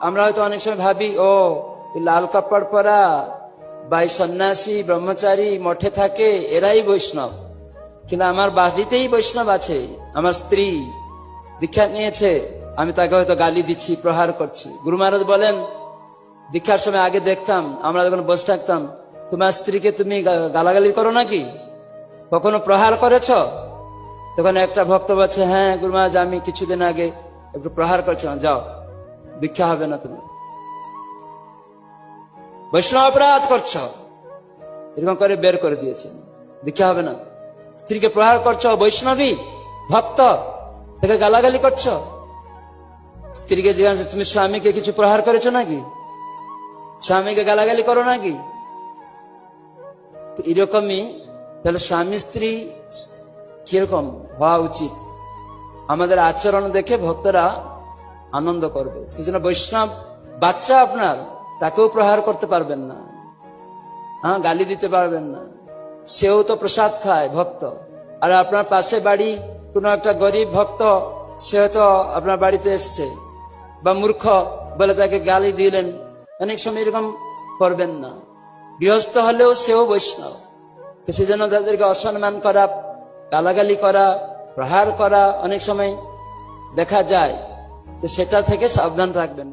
আমরা হয়তো অনেক সময় ভাবি, ও লাল কাপড় পরা বা সন্ন্যাসী ব্রহ্মচারী মঠে থাকে এরাই বৈষ্ণব। কিন্তু আমার বাড়িতেই বৈষ্ণব আছে। আমার স্ত্রী দীক্ষা নিয়েছে, আমি তাকে হয়তো গালি দিচ্ছি, প্রহার করছি। গুরু মহারাজ বলেন, দীক্ষার সময় আগে দেখতাম, আমরা যখন বসে থাকতাম, তোমার স্ত্রীকে তুমি গালাগালি করো নাকি, কখনো প্রহার করেছ? তখন একটা ভক্ত বলছে, হ্যাঁ গুরু মহারাজ, আমি কিছুদিন আগে একটু প্রহার করছিলাম। যাও, দীক্ষা হবে না, তুমি বৈষ্ণব অপরাধ করছো, এরকম করে বের করে দিয়েছেন, দীক্ষা হবে না। স্ত্রীকে প্রহার করছো, বৈষ্ণবী ভক্ত, তাকে গালাগালি করছো। স্ত্রীকে জিজ্ঞাসা, তুমি স্বামীকে কিছু প্রহার করেছো নাকি, স্বামীকে গালাগালি করো নাকি? তো এরকমই তাহলে স্বামী স্ত্রী কিরকম হওয়া উচিত, আমাদের আচরণ দেখে ভক্তরা আনন্দ করবে। সেজন্য বৈষ্ণব বাচ্চা আপনার, তাকেও প্রহার করতে পারবেন না, হ্যাঁ গালি দিতে পারবেন না, সেও তো প্রসাদ খায় ভক্ত। আর আপনার পাশে বাড়ি কোনো একটা গরিব ভক্ত, সে তো আপনার বাড়িতে এসছে, বা মূর্খ বলে তাকে গালি দিলেন, অনেক সময় এরকম করবেন না। গৃহস্থ হলেও সেও বৈষ্ণব। তো সেজন্য তাদেরকে অসম্মান করা, গালাগালি করা, প্রহার করা অনেক সময় দেখা যায়। তো সেটা থেকে সাবধান থাকবেন।